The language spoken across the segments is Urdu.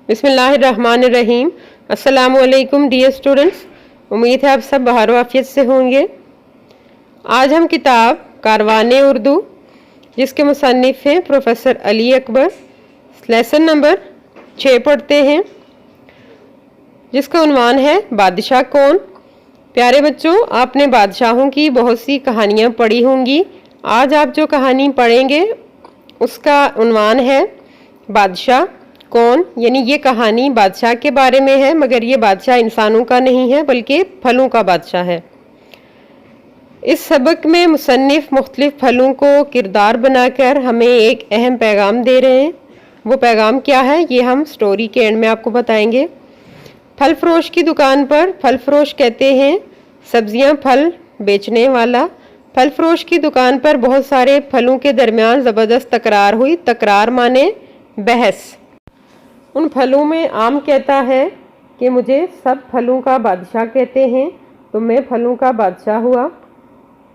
بسم اللہ الرحمن الرحیم۔ السلام علیکم ڈیئر اسٹوڈنٹس، امید ہے آپ سب بہار و عافیت سے ہوں گے۔ آج ہم کتاب کاروان اردو جس کے مصنف ہیں پروفیسر علی اکبر، لیسن نمبر 6 پڑھتے ہیں، جس کا عنوان ہے بادشاہ کون۔ پیارے بچوں، آپ نے بادشاہوں کی بہت سی کہانیاں پڑھی ہوں گی۔ آج آپ جو کہانی پڑھیں گے اس کا عنوان ہے بادشاہ کون، یعنی یہ کہانی بادشاہ کے بارے میں ہے، مگر یہ بادشاہ انسانوں کا نہیں ہے بلکہ پھلوں کا بادشاہ ہے۔ اس سبق میں مصنف مختلف پھلوں کو کردار بنا کر ہمیں ایک اہم پیغام دے رہے ہیں۔ وہ پیغام کیا ہے یہ ہم سٹوری کے اینڈ میں آپ کو بتائیں گے۔ پھل فروش کی دکان پر پھل فروش کہتے ہیں سبزیاں پھل بیچنے والا۔ پھل فروش کی دکان پر بہت سارے پھلوں کے درمیان زبردست تکرار ہوئی۔ تکرار مانے بحث۔ ان پھلوں میں آم کہتا ہے کہ مجھے سب پھلوں کا بادشاہ کہتے ہیں تو میں پھلوں کا بادشاہ ہوا۔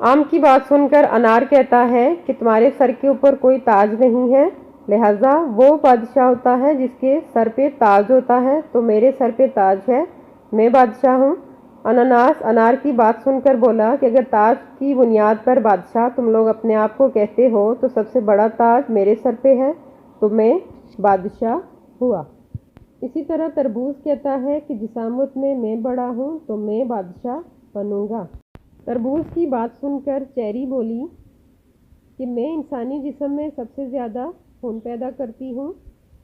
آم کی بات سن کر انار کہتا ہے کہ تمہارے سر کے اوپر کوئی تاج نہیں ہے، لہٰذا وہ بادشاہ ہوتا ہے جس کے سر پہ تاج ہوتا ہے، تو میرے سر پہ تاج ہے، میں بادشاہ ہوں۔ اناناس انار کی بات سن کر بولا کہ اگر تاج کی بنیاد پر بادشاہ تم لوگ اپنے آپ کو کہتے ہو تو سب سے بڑا تاج میرے سر پہ ہے، تو میں بادشاہ ہوا۔ اسی طرح تربوز کہتا ہے کہ جسامت میں بڑا ہوں تو میں بادشاہ بنوں گا۔ تربوز کی بات سن کر چیری بولی کہ میں انسانی جسم میں سب سے زیادہ خون پیدا کرتی ہوں،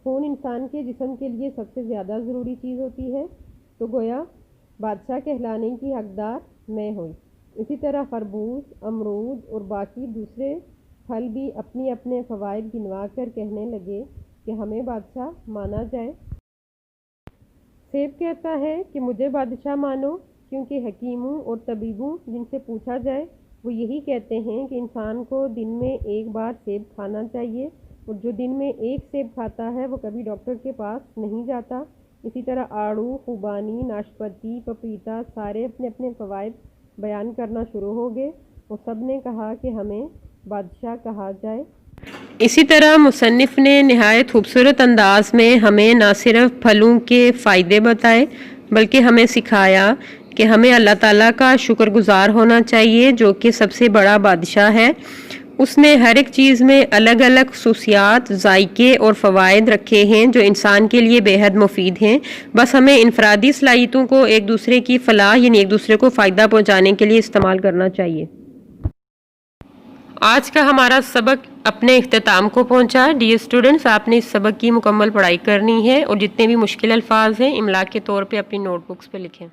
خون انسان کے جسم کے لیے سب سے زیادہ ضروری چیز ہوتی ہے، تو گویا بادشاہ کہلانے کی حقدار میں ہوئی۔ اسی طرح خربوز، امرود اور باقی دوسرے پھل بھی اپنی اپنے فوائد گنوا کر کہنے لگے کہ ہمیں بادشاہ مانا جائے۔ سیب کہتا ہے کہ مجھے بادشاہ مانو، کیونکہ حکیموں اور طبیبوں جن سے پوچھا جائے وہ یہی کہتے ہیں کہ انسان کو دن میں ایک بار سیب کھانا چاہیے، اور جو دن میں ایک سیب کھاتا ہے وہ کبھی ڈاکٹر کے پاس نہیں جاتا۔ اسی طرح آڑو، خوبانی، ناشپاتی، پپیتا سارے اپنے اپنے فوائد بیان کرنا شروع ہو گئے، اور سب نے کہا کہ ہمیں بادشاہ کہا جائے۔ اسی طرح مصنف نے نہایت خوبصورت انداز میں ہمیں نہ صرف پھلوں کے فائدے بتائے بلکہ ہمیں سکھایا کہ ہمیں اللہ تعالیٰ کا شکر گزار ہونا چاہیے جو کہ سب سے بڑا بادشاہ ہے۔ اس نے ہر ایک چیز میں الگ الگ خصوصیات، ذائقے اور فوائد رکھے ہیں جو انسان کے لیے بے حد مفید ہیں۔ بس ہمیں انفرادی صلاحیتوں کو ایک دوسرے کی فلاح یعنی ایک دوسرے کو فائدہ پہنچانے کے لیے استعمال کرنا چاہیے۔ آج کا ہمارا سبق اپنے اختتام کو پہنچا۔ ڈیئر اسٹوڈنٹس، آپ نے اس سبق کی مکمل پڑھائی کرنی ہے اور جتنے بھی مشکل الفاظ ہیں املا کے طور پہ اپنی نوٹ بکس پہ لکھیں۔